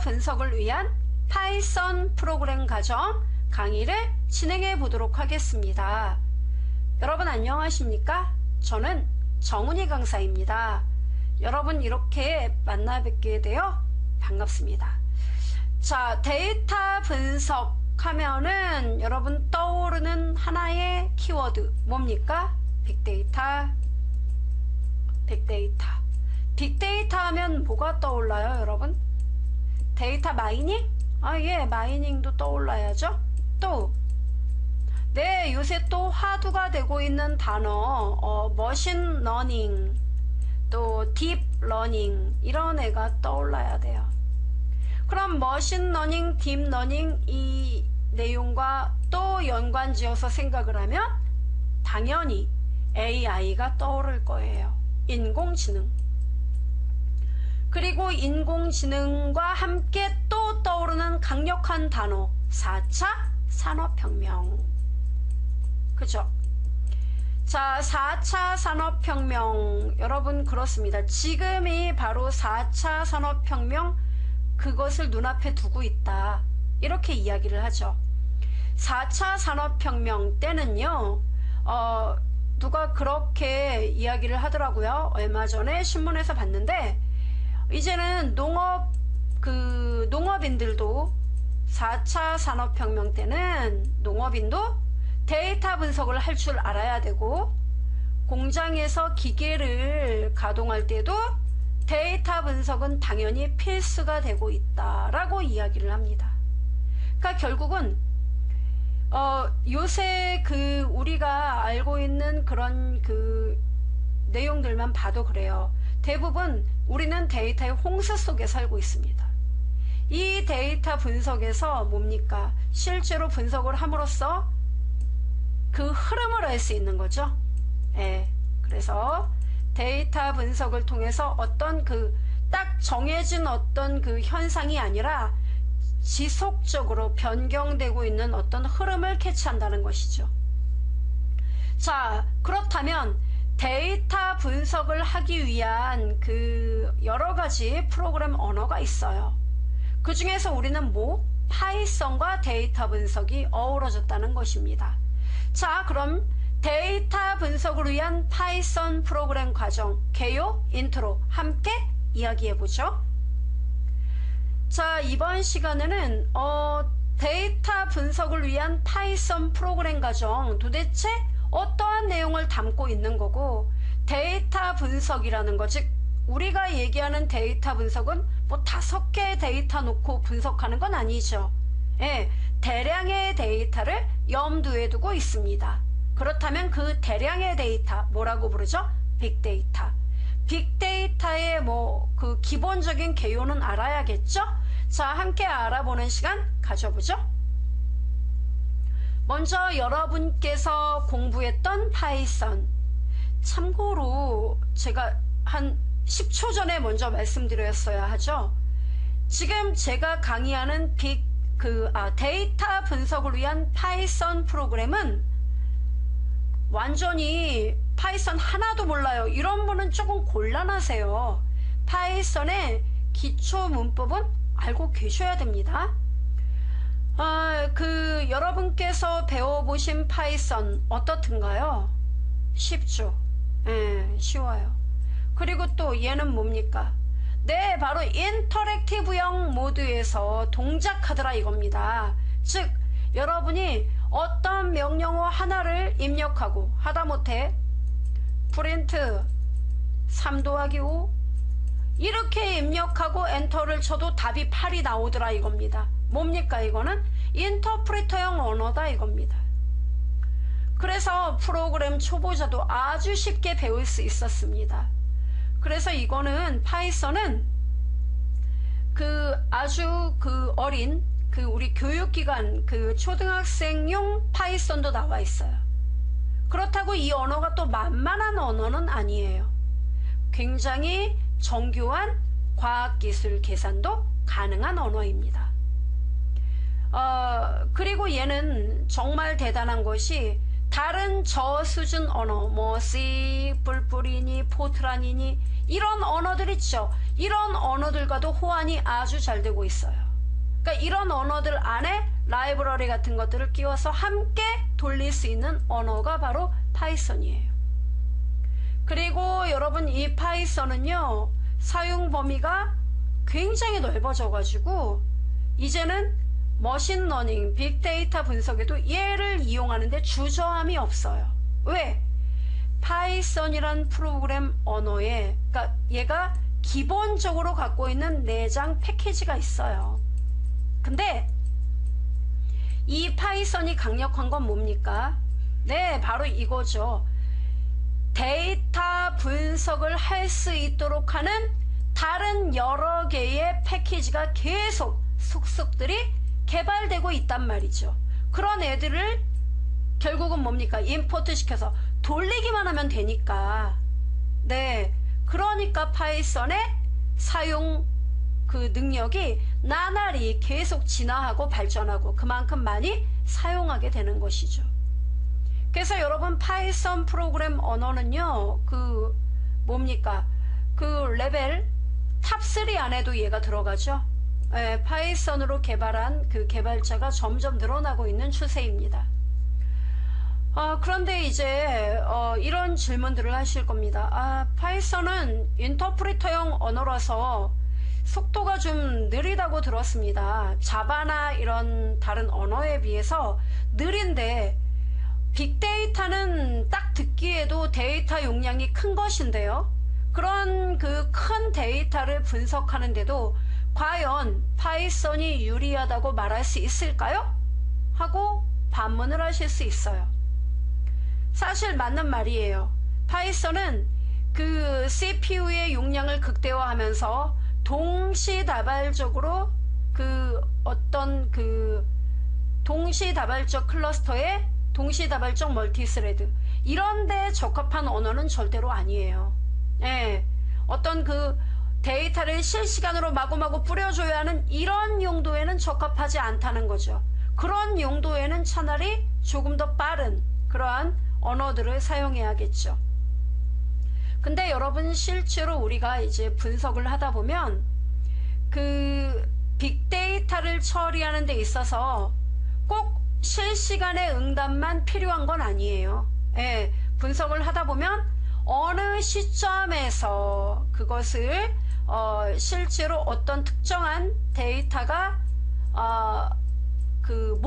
분석을 위한 파이썬 프로그램 과정 강의를 진행해 보도록 하겠습니다. 여러분 안녕하십니까? 저는 정은희 강사입니다. 여러분 이렇게 만나 뵙게 되어 반갑습니다. 자, 데이터 분석하면은 여러분 떠오르는 하나의 키워드 뭡니까? 빅데이터. 빅데이터 하면 뭐가 떠올라요, 여러분? 데이터 마이닝? 예, 마이닝도 떠올라야죠. 또 네, 요새 또 화두가 되고 있는 단어 머신 러닝, 또 딥 러닝 이런 애가 떠올라야 돼요. 그럼 머신 러닝, 딥 러닝 이 내용과 또 연관지어서 생각을 하면 당연히 AI가 떠오를 거예요. 인공지능. 그리고 인공지능과 함께 또 떠오르는 강력한 단어 4차 산업혁명. 그죠? 자, 4차 산업혁명 여러분 그렇습니다. 지금이 바로 4차 산업혁명 그것을 눈앞에 두고 있다. 이렇게 이야기를 하죠. 4차 산업혁명 때는요. 누가 그렇게 이야기를 하더라고요. 얼마 전에 신문에서 봤는데 이제는 농업인들도 4차 산업혁명 때는 농업인도 데이터 분석을 할 줄 알아야 되고 공장에서 기계를 가동할 때도 데이터 분석은 당연히 필수가 되고 있다라고 이야기를 합니다. 그러니까 결국은 요새 우리가 알고 있는 그런 내용들만 봐도 그래요. 대부분 우리는 데이터의 홍수 속에 살고 있습니다. 이 데이터 분석에서 뭡니까? 실제로 분석을 함으로써 그 흐름을 알 수 있는 거죠. 예. 그래서 데이터 분석을 통해서 어떤 딱 정해진 어떤 현상이 아니라 지속적으로 변경되고 있는 어떤 흐름을 캐치한다는 것이죠. 자, 그렇다면 데이터 분석을 하기 위한 여러 가지 프로그램 언어가 있어요. 그 중에서 우리는 파이썬과 데이터 분석이 어우러졌다는 것입니다. 자, 그럼 데이터 분석을 위한 파이썬 프로그램 과정 개요, 인트로 함께 이야기해보죠. 자, 이번 시간에는 데이터 분석을 위한 파이썬 프로그램 과정 도대체 어떠한 내용을 담고 있는 거고 데이터 분석이라는 것, 즉 우리가 얘기하는 데이터 분석은 5개의 데이터 놓고 분석하는 건 아니죠. 예, 대량의 데이터를 염두에 두고 있습니다. 그렇다면 그 대량의 데이터 뭐라고 부르죠? 빅데이터. 빅데이터의 기본적인 개요는 알아야겠죠? 자, 함께 알아보는 시간 가져보죠. 먼저 여러분께서 공부했던 파이썬. 참고로 제가 한 10초 전에 먼저 말씀드렸어야 하죠. 지금 제가 강의하는 데이터 분석을 위한 파이썬 프로그램은 완전히 파이썬 하나도 몰라요. 이런 분은 조금 곤란하세요. 파이썬의 기초 문법은 알고 계셔야 됩니다. 여러분께서 배워보신 파이썬 어떻든가요? 쉽죠? 쉬워요. 그리고 또 얘는 뭡니까? 네, 바로 인터랙티브형 모드에서 동작하더라 이겁니다. 즉 여러분이 어떤 명령어 하나를 입력하고 하다못해 프린트 3 더하기 5 이렇게 입력하고 엔터를 쳐도 답이 8이 나오더라 이겁니다. 뭡니까? 이거는 인터프리터형 언어다 이겁니다. 그래서 프로그램 초보자도 아주 쉽게 배울 수 있었습니다. 그래서 이거는 파이썬은 아주 어린 우리 교육기관 초등학생용 파이썬도 나와 있어요. 그렇다고 이 언어가 또 만만한 언어는 아니에요. 굉장히 정교한 과학기술 계산도 가능한 언어입니다. 그리고 얘는 정말 대단한 것이 다른 저수준 언어, 뭐 C, 뿔뿔이니, 포트란이니 이런 언어들 있죠. 이런 언어들과도 호환이 아주 잘 되고 있어요. 그러니까 이런 언어들 안에 라이브러리 같은 것들을 끼워서 함께 돌릴 수 있는 언어가 바로 파이썬이에요. 그리고 여러분 이 파이썬은요, 사용 범위가 굉장히 넓어져 가지고 이제는 머신러닝, 빅데이터 분석에도 얘를 이용하는데 주저함이 없어요. 왜? 파이썬이란 프로그램 언어에, 그러니까 얘가 기본적으로 갖고 있는 내장 패키지가 있어요. 근데 이 파이썬이 강력한 건 뭡니까? 네, 바로 이거죠. 데이터 분석을 할 수 있도록 하는 다른 여러 개의 패키지가 계속 속속들이 개발되고 있단 말이죠. 그런 애들을 결국은 뭡니까? 임포트 시켜서 돌리기만 하면 되니까. 네, 그러니까 파이썬의 사용 그 능력이 나날이 계속 진화하고 발전하고 그만큼 많이 사용하게 되는 것이죠. 그래서 여러분 파이썬 프로그램 언어는요, 그 뭡니까? 그 레벨 탑3 안에도 얘가 들어가죠. 예, 파이썬으로 개발한 그 개발자가 점점 늘어나고 있는 추세입니다. 그런데 이제 이런 질문들을 하실 겁니다. 파이썬은 인터프리터형 언어라서 속도가 좀 느리다고 들었습니다. 자바나 이런 다른 언어에 비해서 느린데 빅데이터는 딱 듣기에도 데이터 용량이 큰 것인데요. 그런 그 큰 데이터를 분석하는데도 과연 파이썬이 유리하다고 말할 수 있을까요? 하고 반문을 하실 수 있어요. 사실 맞는 말이에요. 파이썬은 그 CPU의 용량을 극대화하면서 동시다발적으로 그 어떤 그 동시다발적 클러스터에 동시다발적 멀티스레드 이런 데 적합한 언어는 절대로 아니에요. 예, 어떤 그 데이터를 실시간으로 마구마구 뿌려줘야 하는 이런 용도에는 적합하지 않다는 거죠. 그런 용도에는 차라리 조금 더 빠른 그러한 언어들을 사용해야겠죠. 근데 여러분 실제로 우리가 이제 분석을 하다 보면 그 빅데이터를 처리하는 데 있어서 꼭 실시간의 응답만 필요한 건 아니에요. 예, 분석을 하다 보면 어느 시점에서 그것을 실제로 어떤 특정한 데이터가 그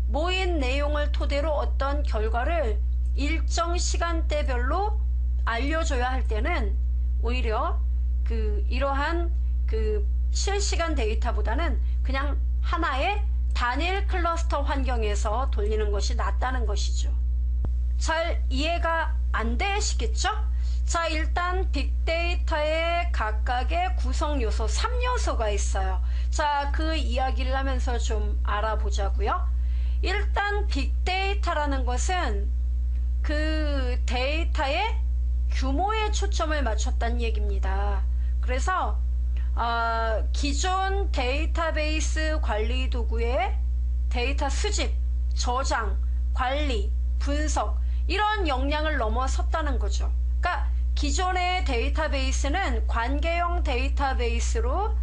모인 내용을 토대로 어떤 결과를 일정 시간대별로 알려줘야 할 때는 오히려 그 이러한 그 실시간 데이터보다는 그냥 하나의 단일 클러스터 환경에서 돌리는 것이 낫다는 것이죠. 잘 이해가 안 되시겠죠? 자, 일단 빅데이터의 각각의 구성 요소 3요소가 있어요. 자, 그 이야기를 하면서 좀 알아보자고요. 일단 빅데이터라는 것은 그 데이터의 규모에 초점을 맞췄다는 얘기입니다. 그래서 기존 데이터베이스 관리 도구의 데이터 수집, 저장, 관리, 분석 이런 역량을 넘어섰다는 거죠. 그러니까 기존의 데이터베이스는 관계형 데이터베이스로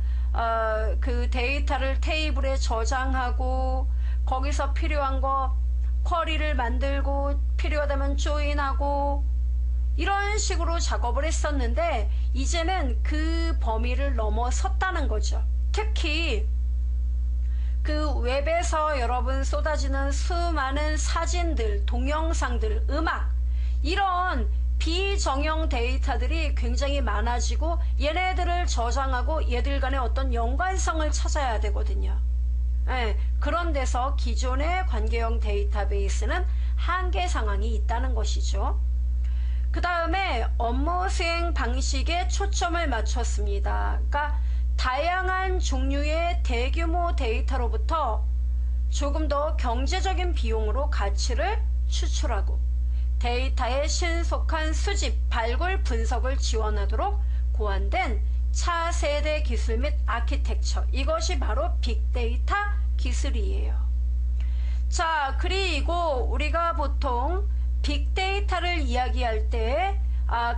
그 데이터를 테이블에 저장하고 거기서 필요한 거 쿼리를 만들고 필요하다면 조인하고 이런 식으로 작업을 했었는데 이제는 그 범위를 넘어섰다는 거죠. 특히 그 웹에서 여러분 쏟아지는 수많은 사진들, 동영상들, 음악 이런 비정형 데이터들이 굉장히 많아지고 얘네들을 저장하고 얘들 간의 어떤 연관성을 찾아야 되거든요. 네, 그런 데서 기존의 관계형 데이터베이스는 한계 상황이 있다는 것이죠. 그 다음에 업무 수행 방식에 초점을 맞췄습니다. 그러니까 다양한 종류의 대규모 데이터로부터 조금 더 경제적인 비용으로 가치를 추출하고 데이터의 신속한 수집, 발굴, 분석을 지원하도록 고안된 차세대 기술 및 아키텍처, 이것이 바로 빅데이터 기술이에요. 자, 그리고 우리가 보통 빅데이터를 이야기할 때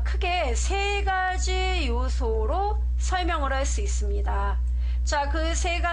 크게 세 가지 요소로 설명을 할 수 있습니다. 자, 그 세 가지